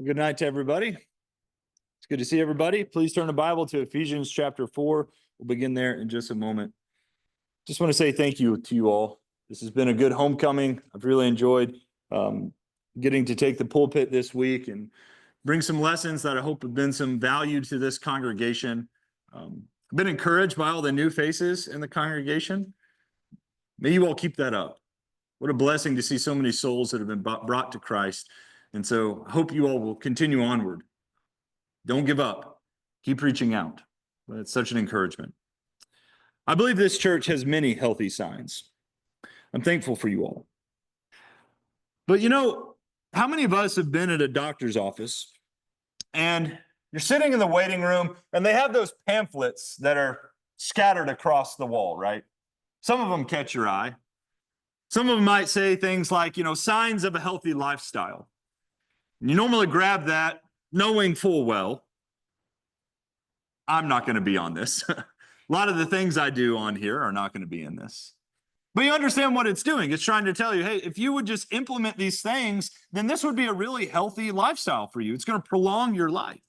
Good night to everybody. It's good to see everybody. Please turn the Bible to Ephesians chapter 4. We'll begin there in just a moment. Just want to say thank you to you all. This has been a good homecoming. I've really enjoyed getting to take the pulpit this week and bring some lessons that I hope have been some value to this congregation. I've been encouraged by all the new faces in the congregation. May you all keep that up. What a blessing to see so many souls that have been brought to Christ. And so I hope you all will continue onward. Don't give up. Keep reaching out. But it's such an encouragement. I believe this church has many healthy signs. I'm thankful for you all. But how many of us have been at a doctor's office and you're sitting in the waiting room and they have those pamphlets that are scattered across the wall, right? Some of them catch your eye. Some of them might say things like, signs of a healthy lifestyle. And you normally grab that knowing full well, I'm not going to be on this. A lot of the things I do on here are not going to be in this. But you understand what it's doing. It's trying to tell you, hey, if you would just implement these things, then this would be a really healthy lifestyle for you. It's going to prolong your life.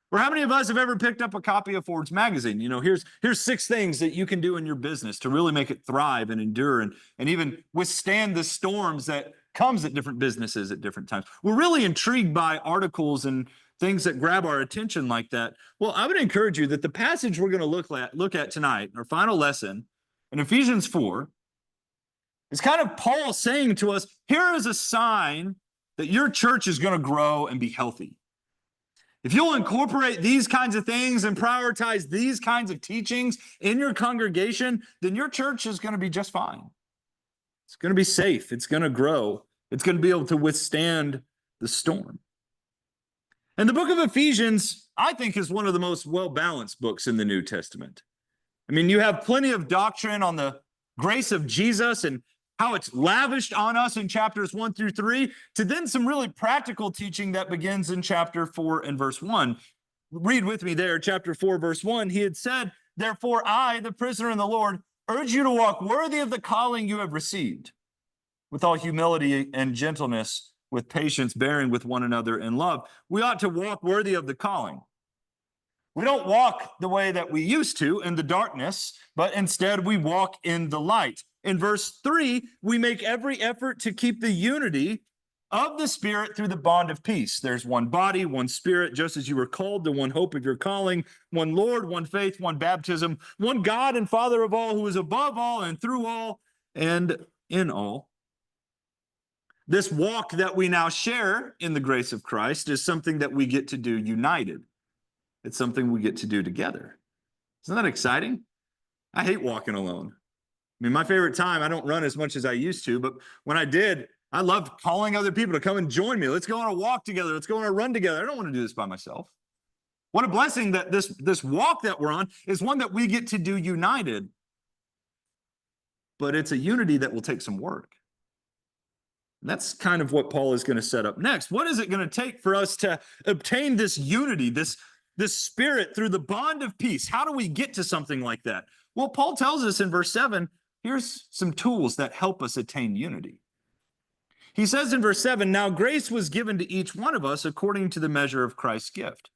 Or how many of us have ever picked up a copy of Forbes magazine? Here's 6 things that you can do in your business to really make it thrive and endure and even withstand the storms that comes at different businesses at different times. We're really intrigued by articles and things that grab our attention like that. Well, I would encourage you that the passage we're going to look at tonight, our final lesson in Ephesians 4, is kind of Paul saying to us, here is a sign that your church is going to grow and be healthy. If you'll incorporate these kinds of things and prioritize these kinds of teachings in your congregation, then your church is going to be just fine. It's going to be safe. It's going to grow. It's going to be able to withstand the storm. And the book of Ephesians, I think, is one of the most well-balanced books in the New Testament. I mean, you have plenty of doctrine on the grace of Jesus and how it's lavished on us in chapters 1 through 3, to then some really practical teaching that begins in chapter 4 and verse 1. Read with me there, chapter 4, verse 1. He had said, therefore I, the prisoner in the Lord, urge you to walk worthy of the calling you have received, with all humility and gentleness, with patience, bearing with one another in love. We ought to walk worthy of the calling. We don't walk the way that we used to in the darkness, but instead we walk in the light. In verse 3, we make every effort to keep the unity of the Spirit through the bond of peace. There's one body, one Spirit, just as you were called to one hope of your calling, one Lord, one faith, one baptism, one God and Father of all, who is above all and through all and in all. This walk that we now share in the grace of Christ is something that we get to do united. It's something we get to do together. Isn't that exciting? I hate walking alone. I mean, my favorite time, I don't run as much as I used to, but when I did, I loved calling other people to come and join me. Let's go on a walk together. Let's go on a run together. I don't want to do this by myself. What a blessing that this walk that we're on is one that we get to do united. But it's a unity that will take some work. And that's kind of what Paul is going to set up next. What is it going to take for us to obtain this unity, this spirit through the bond of peace? How do we get to something like that? Well, Paul tells us in verse 7, here's some tools that help us attain unity. He says in verse 7, now grace was given to each one of us according to the measure of Christ's gift.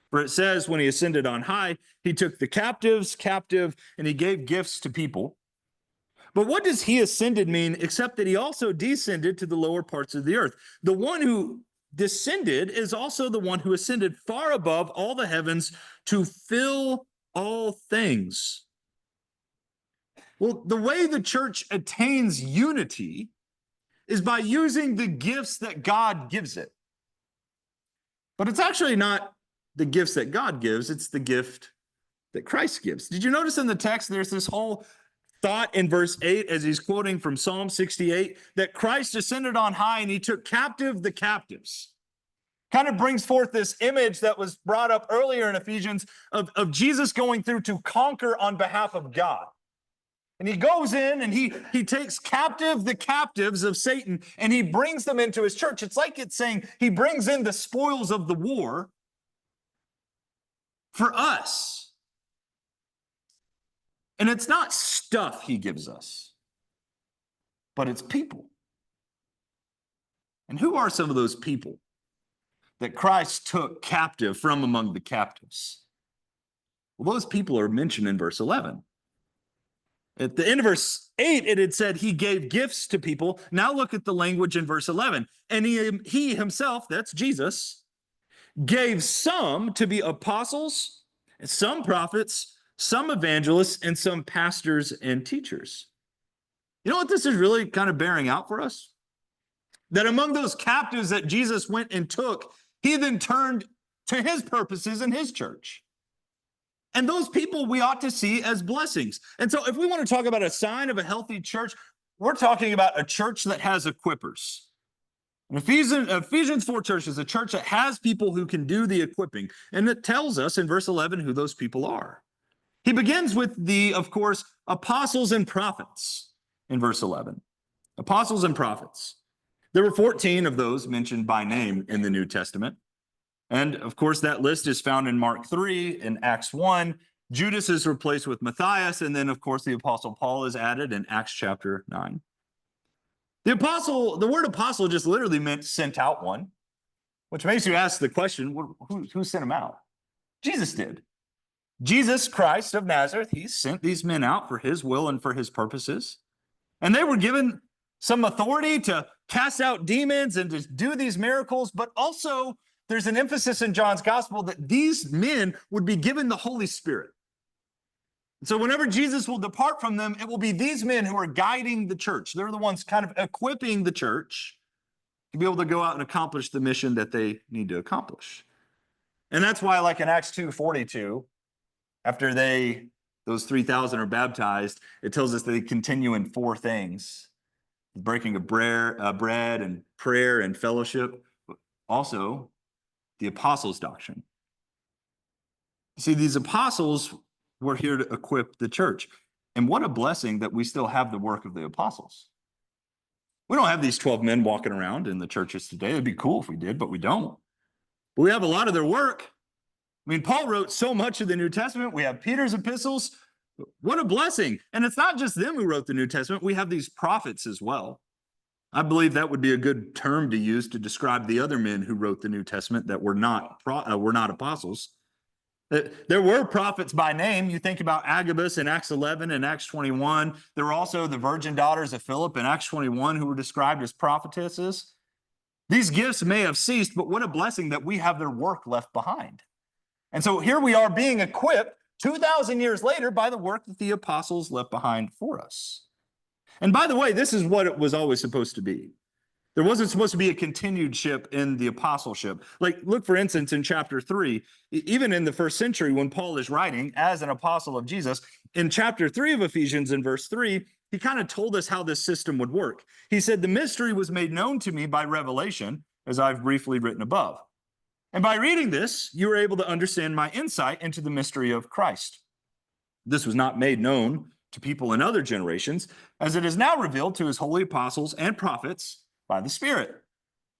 For it says, when he ascended on high, he took the captives captive, and he gave gifts to people. But what does he ascended mean, except that he also descended to the lower parts of the earth? The one who descended is also the one who ascended far above all the heavens to fill all things. Well, the way the church attains unity is by using the gifts that God gives it. But it's actually not the gifts that God gives, it's the gift that Christ gives. Did you notice in the text there's this whole thought in verse 8 as he's quoting from Psalm 68 that Christ ascended on high and he took captive the captives. Kind of brings forth this image that was brought up earlier in Ephesians of Jesus going through to conquer on behalf of God. And he goes in and he takes captive the captives of Satan and he brings them into his church. It's like it's saying he brings in the spoils of the war for us. And it's not stuff he gives us, but it's people. And who are some of those people? that Christ took captive from among the captives. Well, those people are mentioned in verse 11. At the end of verse 8, it had said he gave gifts to people. Now look at the language in verse 11. And he himself, that's Jesus, gave some to be apostles, some prophets, some evangelists, and some pastors and teachers. You know what this is really kind of bearing out for us? That among those captives that Jesus went and took, he then turned to his purposes in his church. And those people we ought to see as blessings. And so if we want to talk about a sign of a healthy church, we're talking about a church that has equippers. And Ephesians 4 church is a church that has people who can do the equipping. And it tells us in verse 11 who those people are. He begins with of course, apostles and prophets in verse 11. Apostles and prophets. There were 14 of those mentioned by name in the New Testament. And of course, that list is found in Mark 3, in Acts 1. Judas is replaced with Matthias. And then, of course, the Apostle Paul is added in Acts chapter 9. The word apostle just literally meant sent out one, which makes you ask the question, who sent him out? Jesus did. Jesus Christ of Nazareth, he sent these men out for his will and for his purposes. And they were given some authority to cast out demons and to do these miracles, but also there's an emphasis in John's gospel that these men would be given the Holy Spirit. So whenever Jesus will depart from them, it will be these men who are guiding the church. They're the ones kind of equipping the church to be able to go out and accomplish the mission that they need to accomplish. And that's why, like in Acts 2:42, after those 3,000 are baptized, it tells us that they continue in 4 things: breaking of bread and prayer and fellowship. Also, the apostles' doctrine. You see, these apostles were here to equip the church. And what a blessing that we still have the work of the apostles. We don't have these 12 men walking around in the churches today. It'd be cool if we did, but we don't. But we have a lot of their work. I mean, Paul wrote so much of the New Testament. We have Peter's epistles. What a blessing. And it's not just them who wrote the New Testament. We have these prophets as well. I believe that would be a good term to use to describe the other men who wrote the New Testament that were not apostles. There were prophets by name. You think about Agabus in Acts 11 and Acts 21. There were also the virgin daughters of Philip in Acts 21 who were described as prophetesses. These gifts may have ceased, but what a blessing that we have their work left behind. And so here we are being equipped 2,000 years later by the work that the apostles left behind for us. And by the way, this is what it was always supposed to be. There wasn't supposed to be a continuedship in the apostleship. Like, look, for instance, in chapter 3, even in the first century when Paul is writing as an apostle of Jesus, in chapter 3 of Ephesians in verse 3, he kind of told us how this system would work. He said, "The mystery was made known to me by revelation, as I've briefly written above. And by reading this, you were able to understand my insight into the mystery of Christ. This was not made known to people in other generations, as it is now revealed to his holy apostles and prophets by the Spirit."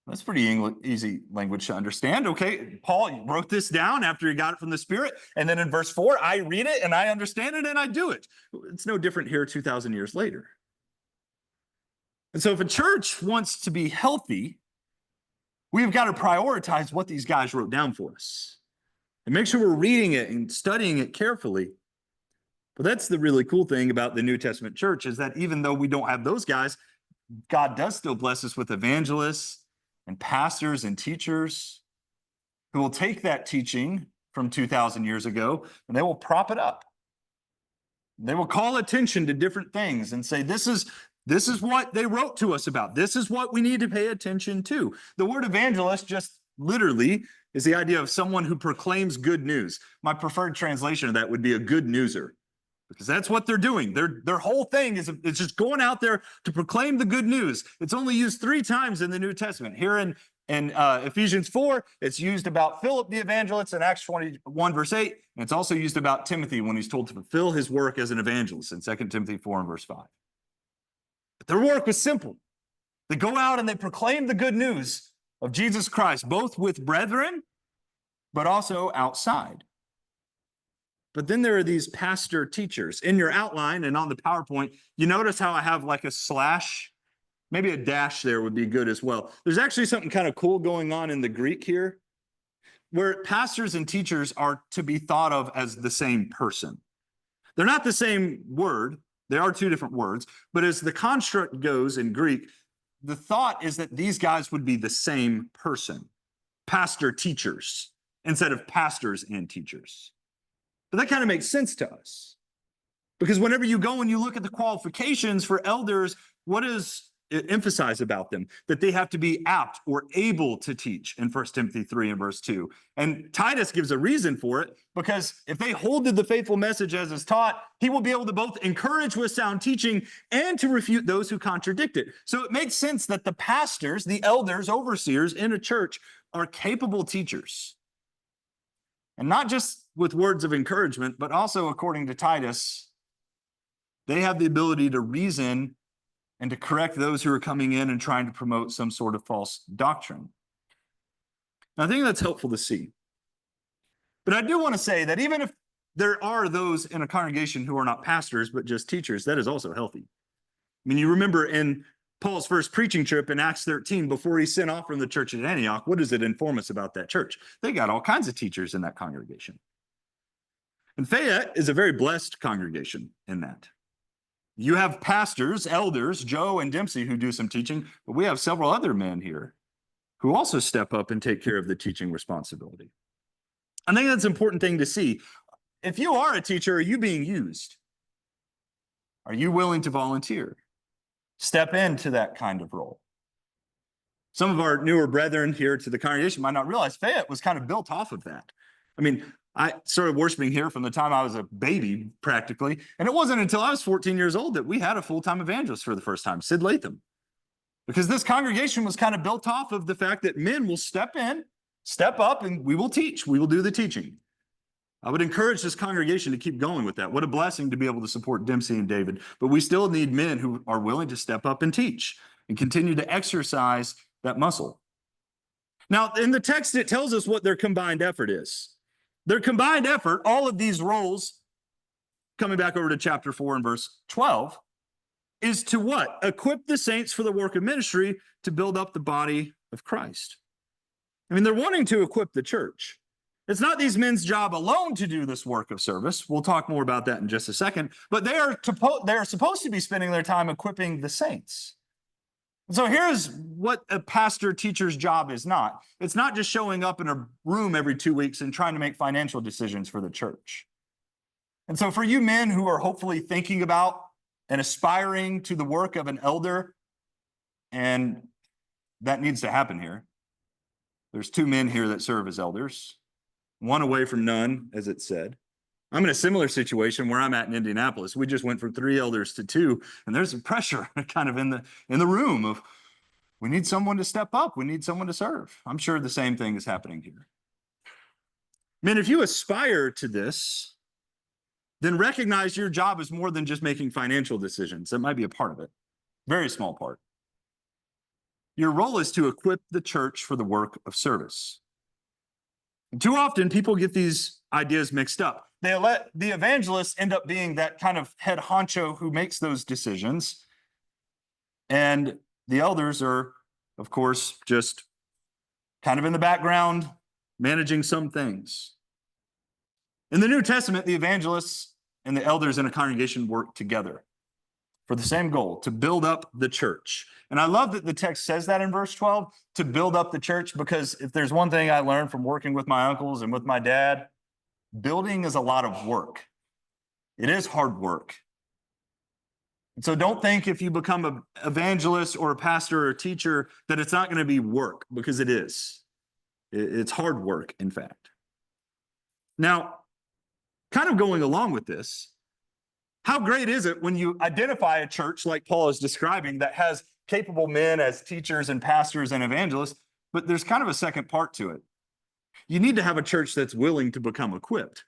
That's pretty easy language to understand. Okay, Paul wrote this down after he got it from the Spirit. And then in verse 4, I read it and I understand it and I do it. It's no different here 2,000 years later. And so if a church wants to be healthy, we've got to prioritize what these guys wrote down for us and make sure we're reading it and studying it carefully. But that's the really cool thing about the New Testament church, is that even though we don't have those guys, God does still bless us with evangelists and pastors and teachers who will take that teaching from 2,000 years ago and they will prop it up. They will call attention to different things and say, this is what they wrote to us about. This is what we need to pay attention to. The word evangelist just literally is the idea of someone who proclaims good news. My preferred translation of that would be a good newser, because that's what they're doing. Their whole thing is just going out there to proclaim the good news. It's only used 3 times in the New Testament. Here in Ephesians 4, it's used about Philip the evangelist in Acts 21, verse 8. And it's also used about Timothy when he's told to fulfill his work as an evangelist in 2 Timothy 4 and verse 5. But their work was simple. They go out and they proclaim the good news of Jesus Christ, both with brethren, but also outside. But then there are these pastor teachers. In your outline and on the PowerPoint, you notice how I have like a slash, maybe a dash there would be good as well. There's actually something kind of cool going on in the Greek here. where pastors and teachers are to be thought of as the same person. They're not the same word. They are two different words. But as the construct goes in Greek, the thought is that these guys would be the same person, pastor teachers, instead of pastors and teachers. But that kind of makes sense to us. Because whenever you go and you look at the qualifications for elders, what does it emphasize about them? That they have to be apt or able to teach in 1 Timothy 3 and verse 2. And Titus gives a reason for it, because if they hold to the faithful message as is taught, he will be able to both encourage with sound teaching and to refute those who contradict it. So it makes sense that the pastors, the elders, overseers in a church are capable teachers. And not just with words of encouragement, but also, according to Titus, they have the ability to reason and to correct those who are coming in and trying to promote some sort of false doctrine. Now, I think that's helpful to see. But I do want to say that even if there are those in a congregation who are not pastors, but just teachers, that is also healthy. I mean, you remember in Paul's first preaching trip in Acts 13, before he sent off from the church at Antioch, what does it inform us about that church? They got all kinds of teachers in that congregation. And Fayette is a very blessed congregation in that. You have pastors, elders, Joe and Dempsey, who do some teaching, but we have several other men here who also step up and take care of the teaching responsibility. I think that's an important thing to see. If you are a teacher, are you being used? Are you willing to volunteer? Step into that kind of role. Some of our newer brethren here to the congregation might not realize Fayette was kind of built off of that. I mean, I started worshiping here from the time I was a baby, practically. And it wasn't until I was 14 years old that we had a full-time evangelist for the first time, Sid Latham. Because this congregation was kind of built off of the fact that men will step in, step up, and we will teach. We will do the teaching. I would encourage this congregation to keep going with that. What a blessing to be able to support Dempsey and David. But we still need men who are willing to step up and teach and continue to exercise that muscle. Now, in the text, it tells us what their combined effort is. Their combined effort, all of these roles, coming back over to chapter 4 and verse 12, is to what? Equip the saints for the work of ministry to build up the body of Christ. I mean, they're wanting to equip the church. It's not these men's job alone to do this work of service. We'll talk more about that in just a second. But they are supposed to be spending their time equipping the saints. So here's what a pastor teacher's job is not. It's not just showing up in a room every 2 weeks and trying to make financial decisions for the church. And so for you men who are hopefully thinking about and aspiring to the work of an elder, and that needs to happen here. There's 2 men here that serve as elders, one away from none, as it said. I'm in a similar situation where I'm at in Indianapolis. We just went from 3 elders to 2, and there's some pressure kind of in the room of, we need someone to step up. We need someone to serve. I'm sure the same thing is happening here. Men, if you aspire to this, then recognize your job is more than just making financial decisions. That might be a part of it, very small part. Your role is to equip the church for the work of service. And too often, people get these ideas mixed up. They let the evangelists end up being that kind of head honcho who makes those decisions. And the elders are, of course, just kind of in the background, managing some things. In the New Testament, the evangelists and the elders in a congregation work together for the same goal, to build up the church. And I love that the text says that in verse 12, to build up the church, because if there's one thing I learned from working with my uncles and with my dad, building is a lot of work. It is hard work. And so don't think if you become an evangelist or a pastor or a teacher that it's not going to be work, because it is. It's hard work, in fact. Now, kind of going along with this, how great is it when you identify a church like Paul is describing that has capable men as teachers and pastors and evangelists, but there's kind of a second part to it. You need to have a church that's willing to become equipped.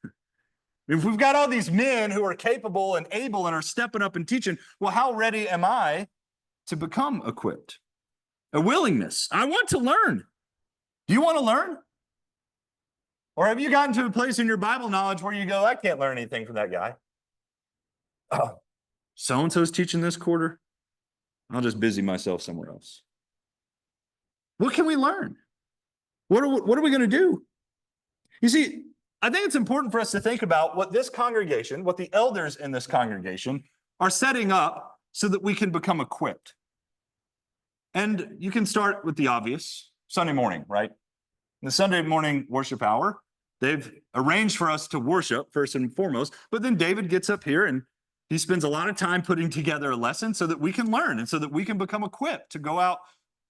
If we've got all these men who are capable and able and are stepping up and teaching, well, how ready am I to become equipped? A willingness. I want to learn. Do you want to learn? Or have you gotten to a place in your Bible knowledge where you go, I can't learn anything from that guy? Oh, so-and-so's teaching this quarter. I'll just busy myself somewhere else. What can we learn? What are we going to do? You see, I think it's important for us to think about what this congregation, what the elders in this congregation are setting up so that we can become equipped. And you can start with the obvious, Sunday morning, right? In the Sunday morning worship hour, they've arranged for us to worship first and foremost, but then David gets up here and he spends a lot of time putting together a lesson so that we can learn and so that we can become equipped to go out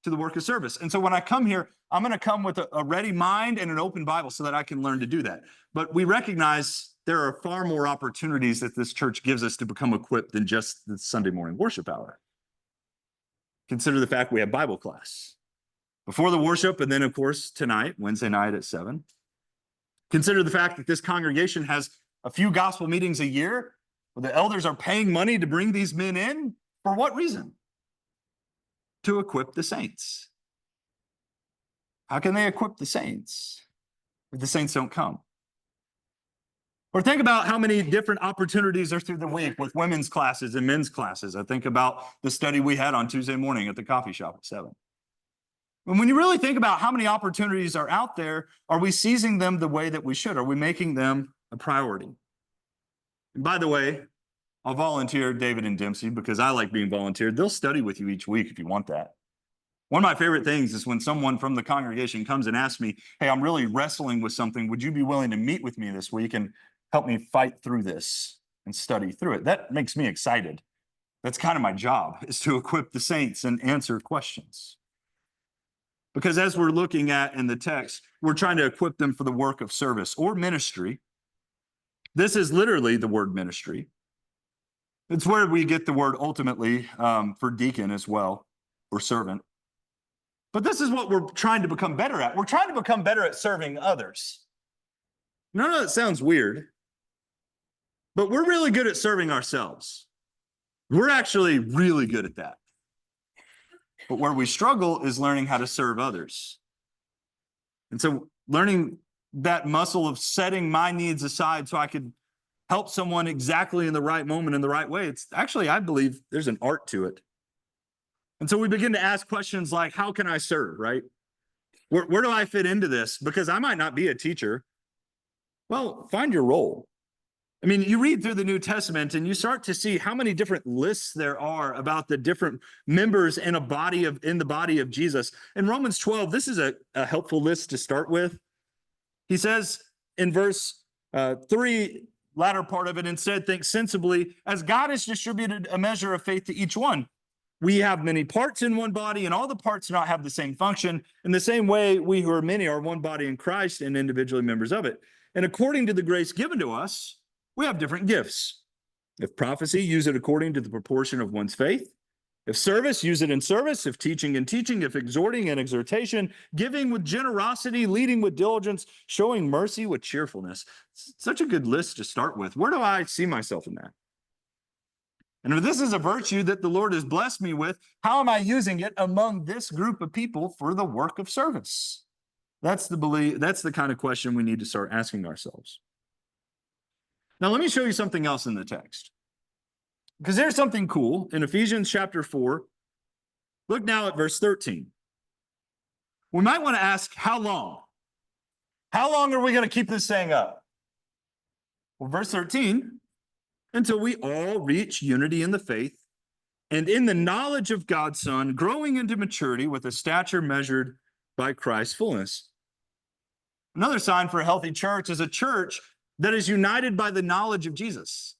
to the work of service. And so when I come here, I'm going to come with a ready mind and an open Bible so that I can learn to do that. But we recognize there are far more opportunities that this church gives us to become equipped than just the Sunday morning worship hour. Consider the fact we have Bible class before the worship, and then, of course, tonight, Wednesday night at 7. Consider the fact that this congregation has a few gospel meetings a year where the elders are paying money to bring these men in. For what reason? To equip the saints. How can they equip the saints if the saints don't come? Or think about how many different opportunities are through the week with women's classes and men's classes. I think about the study we had on Tuesday morning at the coffee shop at 7. And when you really think about how many opportunities are out there, are we seizing them the way that we should? Are we making them a priority? And by the way, I'll volunteer David and Dempsey because I like being volunteered. They'll study with you each week if you want that. One of my favorite things is when someone from the congregation comes and asks me, hey, I'm really wrestling with something. Would you be willing to meet with me this week and help me fight through this and study through it? That makes me excited. That's kind of my job, is to equip the saints and answer questions. Because as we're looking at in the text, we're trying to equip them for the work of service or ministry. This is literally the word ministry. It's where we get the word ultimately for deacon as well, or servant. But this is what we're trying to become better at. We're trying to become better at serving others. None of that sounds weird, but we're really good at serving ourselves. We're actually really good at that. But where we struggle is learning how to serve others. And so learning that muscle of setting my needs aside so I could help someone exactly in the right moment, in the right way, it's actually, I believe there's an art to it. And so we begin to ask questions like, how can I serve, right? Where do I fit into this? Because I might not be a teacher. Well, find your role. I mean, you read through the New Testament and you start to see how many different lists there are about the different members in the body of Jesus. In Romans 12, this is a helpful list to start with. He says in verse 3, latter part of it, instead think sensibly, as God has distributed a measure of faith to each one. We have many parts in one body, and all the parts do not have the same function. In the same way, we who are many are one body in Christ and individually members of it. And according to the grace given to us, we have different gifts. If prophecy, use it according to the proportion of one's faith. If service, use it in service. If teaching, in teaching. If exhorting, in exhortation. Giving with generosity, leading with diligence, showing mercy with cheerfulness. It's such a good list to start with. Where do I see myself in that? And if this is a virtue that the Lord has blessed me with, how am I using it among this group of people for the work of service? That's the kind of question we need to start asking ourselves. Now, let me show you something else in the text. Because there's something cool in Ephesians chapter 4. Look now at verse 13. We might want to ask, how long? How long are we going to keep this saying up? Well, verse 13, until we all reach unity in the faith and in the knowledge of God's Son, growing into maturity with a stature measured by Christ's fullness. Another sign for a healthy church is a church that is united by the knowledge of Jesus.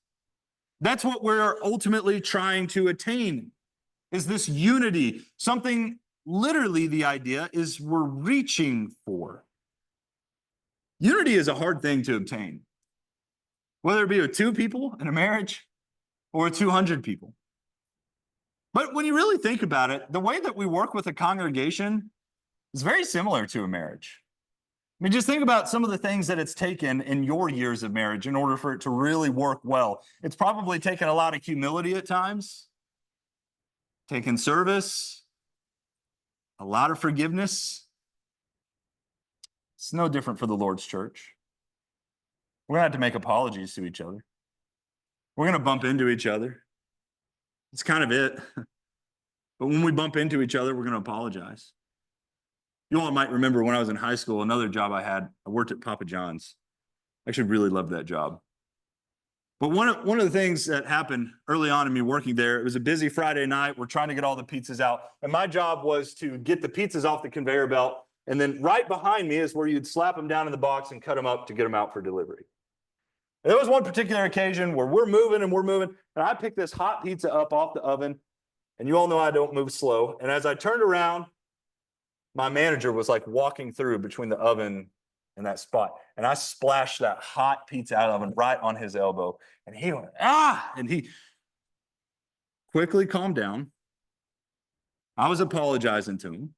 That's what we're ultimately trying to attain, is this unity. Something, literally the idea is we're reaching for. Unity is a hard thing to obtain, whether it be with 2 people in a marriage or with 200 people. But when you really think about it, the way that we work with a congregation is very similar to a marriage. I mean, just think about some of the things that it's taken in your years of marriage in order for it to really work well. It's probably taken a lot of humility at times, taken service, a lot of forgiveness. It's no different for the Lord's church. We're going to have to make apologies to each other. We're going to bump into each other. It's kind of it. But when we bump into each other, we're going to apologize. You all might remember when I was in high school, another job I had, I worked at Papa John's. I actually really loved that job. But one of the things that happened early on in me working there, it was a busy Friday night. We're trying to get all the pizzas out. And my job was to get the pizzas off the conveyor belt. And then right behind me is where you'd slap them down in the box and cut them up to get them out for delivery. And there was one particular occasion where we're moving. And I picked this hot pizza up off the oven. And you all know I don't move slow. And as I turned around, my manager was like walking through between the oven and that spot. And I splashed that hot pizza out of the oven right on his elbow. And he went, ah! And he quickly calmed down. I was apologizing to him.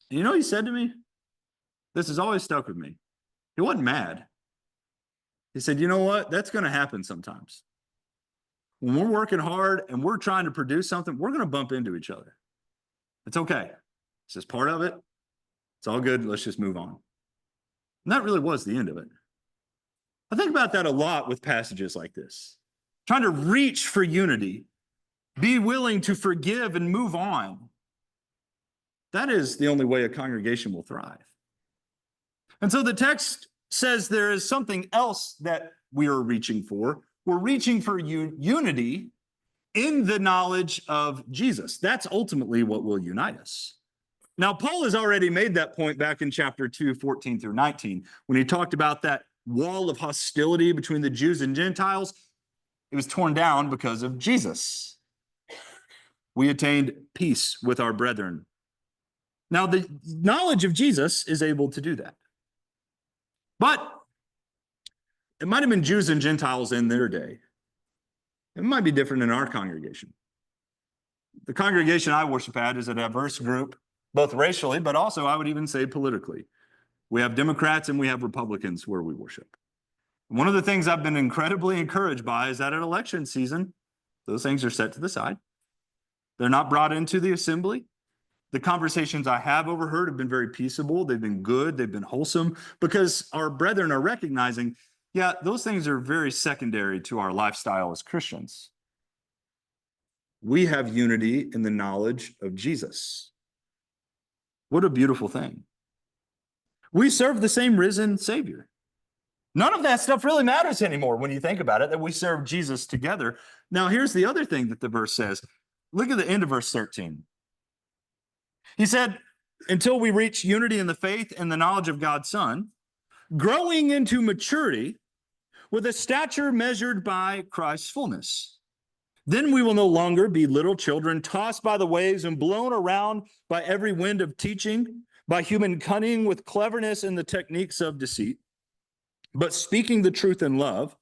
And you know what he said to me? This has always stuck with me. He wasn't mad. He said, you know what? That's going to happen sometimes. When we're working hard and we're trying to produce something, we're going to bump into each other. It's okay. It's just part of it. It's all good. Let's just move on. And that really was the end of it. I think about that a lot with passages like this. Trying to reach for unity, be willing to forgive and move on. That is the only way a congregation will thrive. And so the text says there is something else that we are reaching for. We're reaching for unity in the knowledge of Jesus. That's ultimately what will unite us. Now, Paul has already made that point back in chapter 2, 14 through 19, when he talked about that wall of hostility between the Jews and Gentiles. It was torn down because of Jesus. We attained peace with our brethren. Now, the knowledge of Jesus is able to do that. But it might have been Jews and Gentiles in their day. It might be different in our congregation. The congregation I worship at is a diverse group, both racially, but also I would even say politically. We have Democrats and we have Republicans where we worship. One of the things I've been incredibly encouraged by is that at election season, those things are set to the side. They're not brought into the assembly. The conversations I have overheard have been very peaceable. They've been good. They've been wholesome because our brethren are recognizing, yeah, those things are very secondary to our lifestyle as Christians. We have unity in the knowledge of Jesus. What a beautiful thing. We serve the same risen Savior. None of that stuff really matters anymore when you think about it, that we serve Jesus together. Now, here's the other thing that the verse says. Look at the end of verse 13. He said, until we reach unity in the faith and the knowledge of God's Son, growing into maturity with a stature measured by Christ's fullness. Then we will no longer be little children tossed by the waves and blown around by every wind of teaching, by human cunning with cleverness and the techniques of deceit. But speaking the truth in love,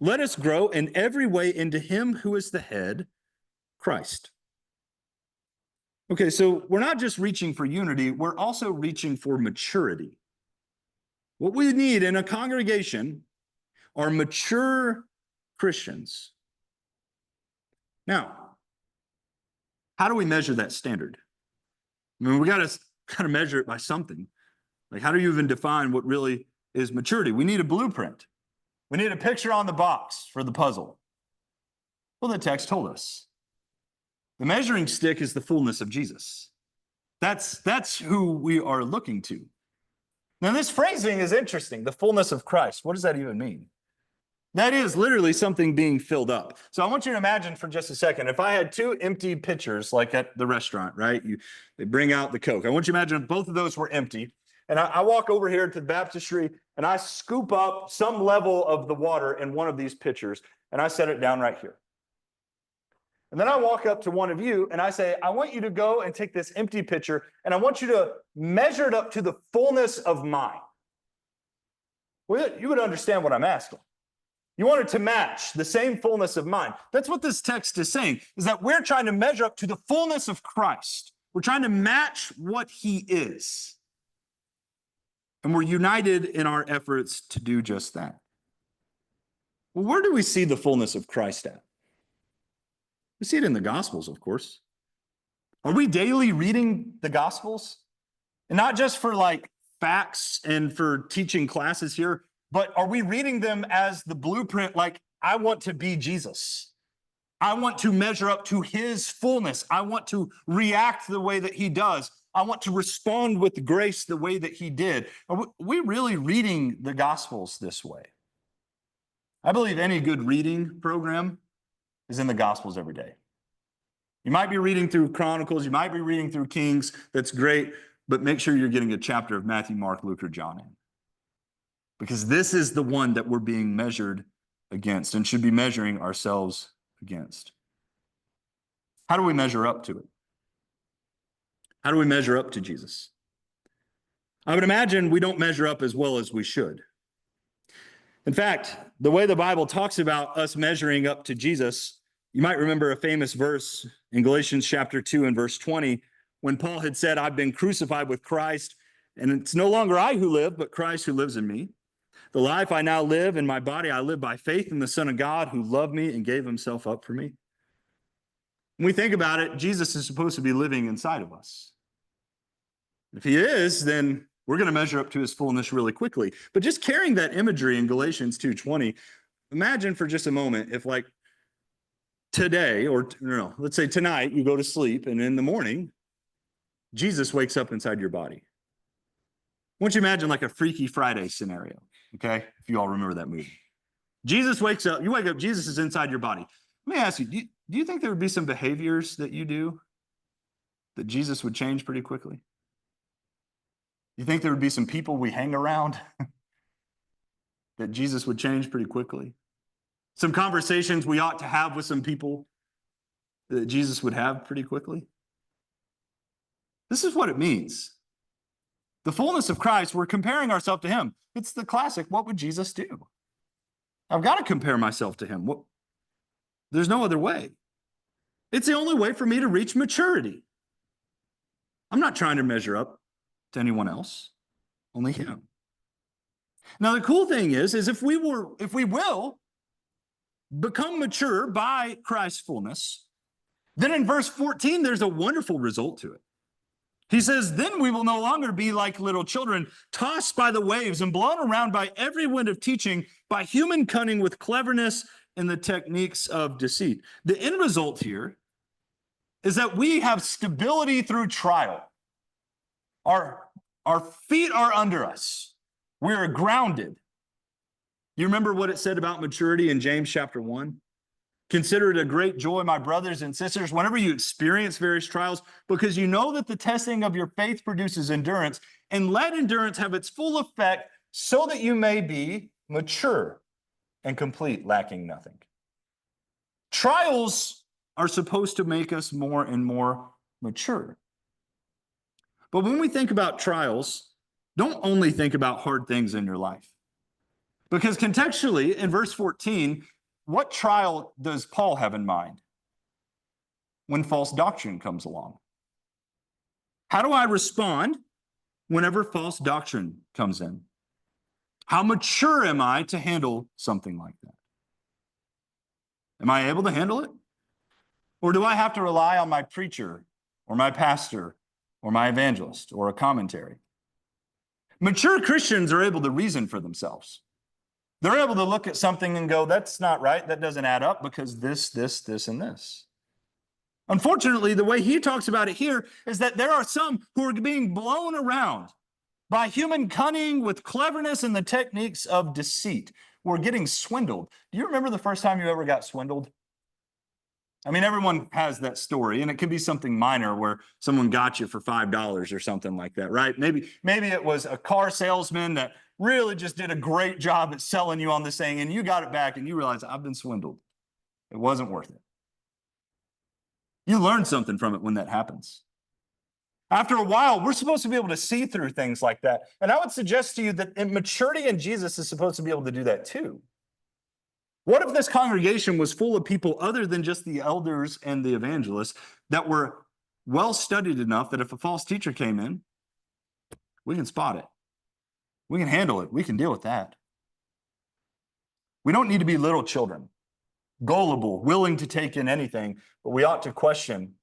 let us grow in every way into him who is the head, Christ. Okay, so we're not just reaching for unity, we're also reaching for maturity. What we need in a congregation are mature Christians. Now, how do we measure that standard? I mean, we got to kind of measure it by something. Like, how do you even define what really is maturity? We need a blueprint. We need a picture on the box for the puzzle. Well, the text told us. The measuring stick is the fullness of Jesus. That's who we are looking to. Now, this phrasing is interesting, the fullness of Christ. What does that even mean? That is literally something being filled up. So I want you to imagine for just a second, if I had two empty pitchers, like at the restaurant, right? They bring out the Coke. I want you to imagine if both of those were empty. And I walk over here to the baptistry and I scoop up some level of the water in one of these pitchers and I set it down right here. And then I walk up to one of you and I say, I want you to go and take this empty pitcher and I want you to measure it up to the fullness of mine. Well, you would understand what I'm asking. You want it to match the same fullness of mine. That's what this text is saying, is that we're trying to measure up to the fullness of Christ. We're trying to match what he is. And we're united in our efforts to do just that. Well, where do we see the fullness of Christ at? We see it in the Gospels, of course. Are we daily reading the Gospels? And not just for like facts and for teaching classes here, but are we reading them as the blueprint, like, I want to be Jesus. I want to measure up to his fullness. I want to react the way that he does. I want to respond with grace the way that he did. Are we really reading the Gospels this way? I believe any good reading program is in the Gospels every day. You might be reading through Chronicles, you might be reading through Kings, that's great, but make sure you're getting a chapter of Matthew, Mark, Luke, or John in. Because this is the one that we're being measured against and should be measuring ourselves against. How do we measure up to it? How do we measure up to Jesus? I would imagine we don't measure up as well as we should. In fact, the way the Bible talks about us measuring up to Jesus, you might remember a famous verse in Galatians chapter 2 and verse 20, when Paul had said, I've been crucified with Christ, and it's no longer I who live, but Christ who lives in me. The life I now live in my body, I live by faith in the Son of God who loved me and gave himself up for me. When we think about it, Jesus is supposed to be living inside of us. If he is, then we're going to measure up to his fullness really quickly. But just carrying that imagery in Galatians 2:20, imagine for just a moment if like today, or no, let's say tonight, you go to sleep and in the morning, Jesus wakes up inside your body. I want you to imagine like a Freaky Friday scenario, okay? If you all remember that movie. Jesus wakes up, you wake up, Jesus is inside your body. Let me ask you, do you think there would be some behaviors that you do that Jesus would change pretty quickly? You think there would be some people we hang around that Jesus would change pretty quickly? Some conversations we ought to have with some people that Jesus would have pretty quickly? This is what it means. The fullness of Christ, we're comparing ourselves to him. It's the classic, what would Jesus do? I've got to compare myself to him. There's no other way. It's the only way for me to reach maturity. I'm not trying to measure up to anyone else, only him. Now, the cool thing is if we will become mature by Christ's fullness, then in verse 14, there's a wonderful result to it. He says, then we will no longer be like little children, tossed by the waves and blown around by every wind of teaching, by human cunning with cleverness and the techniques of deceit. The end result here is that we have stability through trial. Our feet are under us. We're grounded. You remember what it said about maturity in James chapter 1? Consider it a great joy, my brothers and sisters, whenever you experience various trials, because you know that the testing of your faith produces endurance, and let endurance have its full effect so that you may be mature and complete, lacking nothing. Trials are supposed to make us more and more mature. But when we think about trials, don't only think about hard things in your life. Because contextually, in verse 14, what trial does Paul have in mind when false doctrine comes along? How do I respond whenever false doctrine comes in? How mature am I to handle something like that? Am I able to handle it? Or do I have to rely on my preacher or my pastor or my evangelist or a commentary? Mature Christians are able to reason for themselves. They're able to look at something and go, that's not right, that doesn't add up because this, and this. Unfortunately, the way he talks about it here is that there are some who are being blown around by human cunning with cleverness and the techniques of deceit. We're getting swindled. Do you remember the first time you ever got swindled? I mean, everyone has that story, and it can be something minor where someone got you for $5 or something like that, right? Maybe it was a car salesman that really just did a great job at selling you on this thing, and you got it back, and you realize, I've been swindled. It wasn't worth it. You learn something from it when that happens. After a while, we're supposed to be able to see through things like that. And I would suggest to you that maturity in Jesus is supposed to be able to do that too. What if this congregation was full of people other than just the elders and the evangelists that were well studied enough that if a false teacher came in, we can spot it. We can handle it. We can deal with that. We don't need to be little children, gullible, willing to take in anything, but we ought to question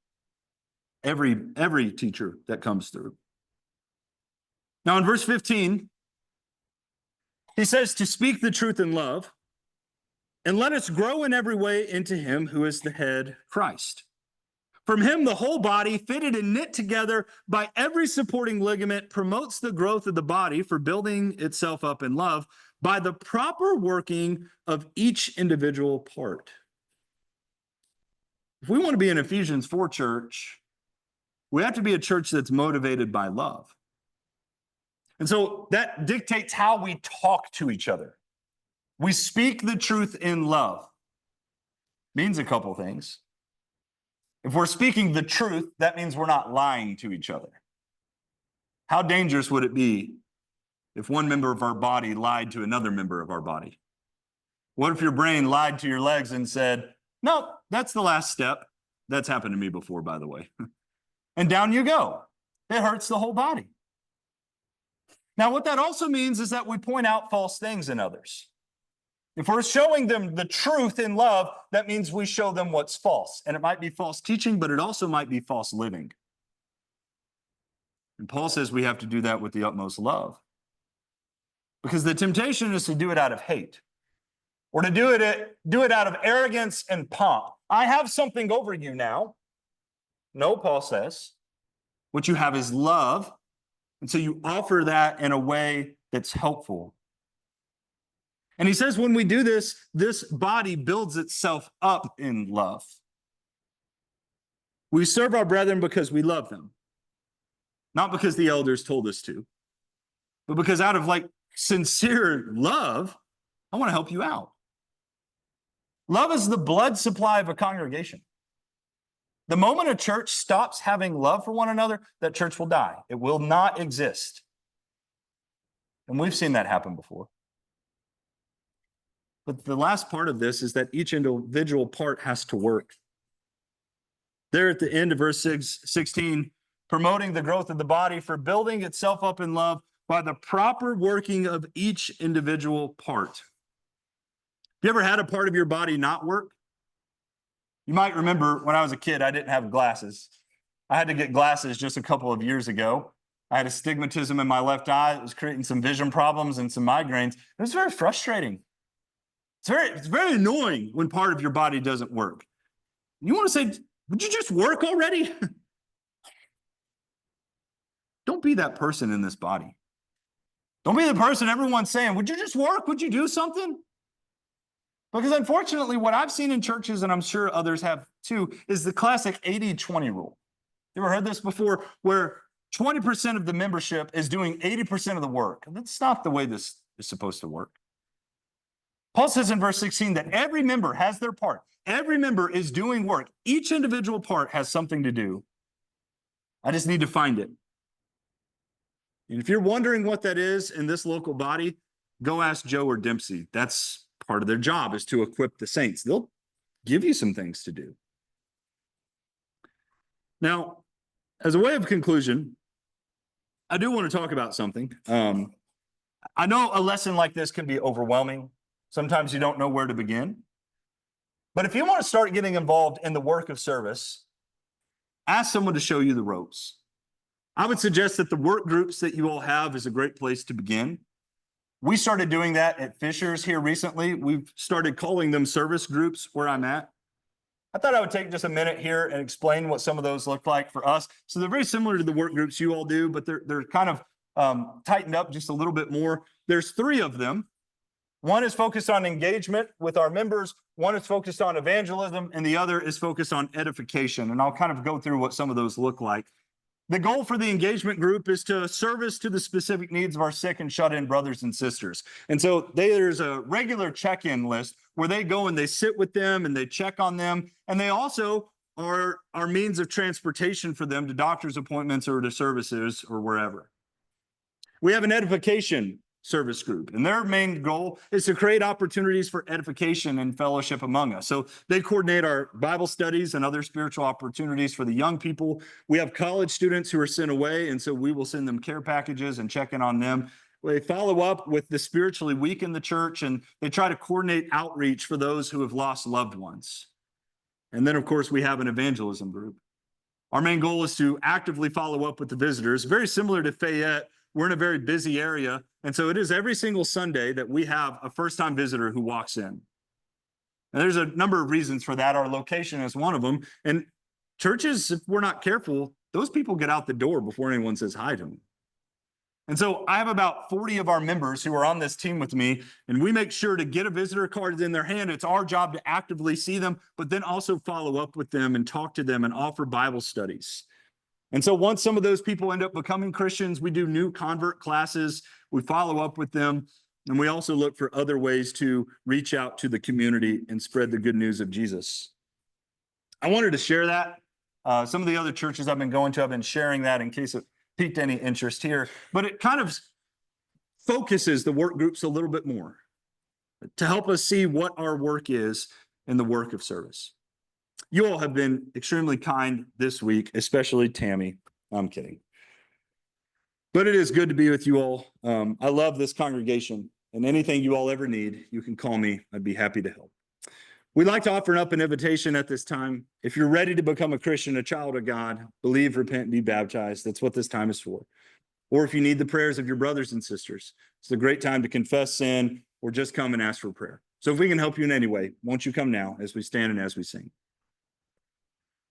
every teacher that comes through. Now in verse 15, he says to speak the truth in love, and let us grow in every way into him who is the head, Christ. From him, the whole body, fitted and knit together by every supporting ligament, promotes the growth of the body for building itself up in love by the proper working of each individual part. If we want to be an Ephesians 4 church, we have to be a church that's motivated by love. And so that dictates how we talk to each other. We speak the truth in love. Means a couple things. If we're speaking the truth, that means we're not lying to each other. How dangerous would it be if one member of our body lied to another member of our body? What if your brain lied to your legs and said, no, that's the last step. That's happened to me before, by the way. And down you go. It hurts the whole body. Now, what that also means is that we point out false things in others. If we're showing them the truth in love, that means we show them what's false. And it might be false teaching, but it also might be false living. And Paul says we have to do that with the utmost love. Because the temptation is to do it out of hate, or to do it out of arrogance and pomp. I have something over you now. No, Paul says. What you have is love. And so you offer that in a way that's helpful. And he says when we do this, this body builds itself up in love. We serve our brethren because we love them. Not because the elders told us to, but because out of sincere love, I want to help you out. Love is the blood supply of a congregation. The moment a church stops having love for one another, that church will die. It will not exist. And we've seen that happen before. But the last part of this is that each individual part has to work. There at the end of verse 16, promoting the growth of the body for building itself up in love by the proper working of each individual part. You ever had a part of your body not work? You might remember when I was a kid, I didn't have glasses. I had to get glasses just a couple of years ago. I had astigmatism in my left eye. It was creating some vision problems and some migraines. It was very frustrating. It's very annoying when part of your body doesn't work. You want to say, would you just work already? Don't be that person in this body. Don't be the person everyone's saying, would you just work? Would you do something? Because unfortunately, what I've seen in churches, and I'm sure others have too, is the classic 80-20 rule. You ever heard this before? Where 20% of the membership is doing 80% of the work. And that's not the way this is supposed to work. Paul says in verse 16 that every member has their part. Every member is doing work. Each individual part has something to do. I just need to find it. And if you're wondering what that is in this local body, go ask Joe or Dempsey. That's part of their job, is to equip the saints. They'll give you some things to do. Now, as a way of conclusion, I do want to talk about something. I know a lesson like this can be overwhelming. Sometimes you don't know where to begin. But if you want to start getting involved in the work of service, ask someone to show you the ropes. I would suggest that the work groups that you all have is a great place to begin. We started doing that at Fisher's here recently. We've started calling them service groups where I'm at. I thought I would take just a minute here and explain what some of those look like for us. So they're very similar to the work groups you all do, but they're kind of tightened up just a little bit more. There's 3 of them. One is focused on engagement with our members, one is focused on evangelism, and the other is focused on edification. And I'll kind of go through what some of those look like. The goal for the engagement group is to service to the specific needs of our sick and shut-in brothers and sisters. And so there's a regular check-in list where they go and they sit with them and they check on them. And they also are our means of transportation for them to doctor's appointments or to services or wherever. We have an edification service group, and their main goal is to create opportunities for edification and fellowship among us. So they coordinate our Bible studies and other spiritual opportunities for the young people. We have college students who are sent away, and so we will send them care packages and check in on them. They follow up with the spiritually weak in the church, and they try to coordinate outreach for those who have lost loved ones. And then, of course, we have an evangelism group. Our main goal is to actively follow up with the visitors. Very similar to Fayette, we're in a very busy area, and so it is every single Sunday that we have a first-time visitor who walks in. And there's a number of reasons for that. Our location is one of them. And churches, if we're not careful, those people get out the door before anyone says hi to them. And so I have about 40 of our members who are on this team with me, and we make sure to get a visitor card in their hand. It's our job to actively see them, but then also follow up with them and talk to them and offer Bible studies. And so once some of those people end up becoming Christians, we do new convert classes, we follow up with them, and we also look for other ways to reach out to the community and spread the good news of Jesus. I wanted to share that. Some of the other churches I've been going to, I've been sharing that in case it piqued any interest here, but it kind of focuses the work groups a little bit more to help us see what our work is in the work of service. You all have been extremely kind this week, especially Tammy. I'm kidding. But it is good to be with you all. I love this congregation, and anything you all ever need, you can call me. I'd be happy to help. We'd like to offer up an invitation at this time. If you're ready to become a Christian, a child of God, believe, repent, and be baptized. That's what this time is for. Or if you need the prayers of your brothers and sisters, it's a great time to confess sin or just come and ask for prayer. So if we can help you in any way, won't you come now as we stand and as we sing?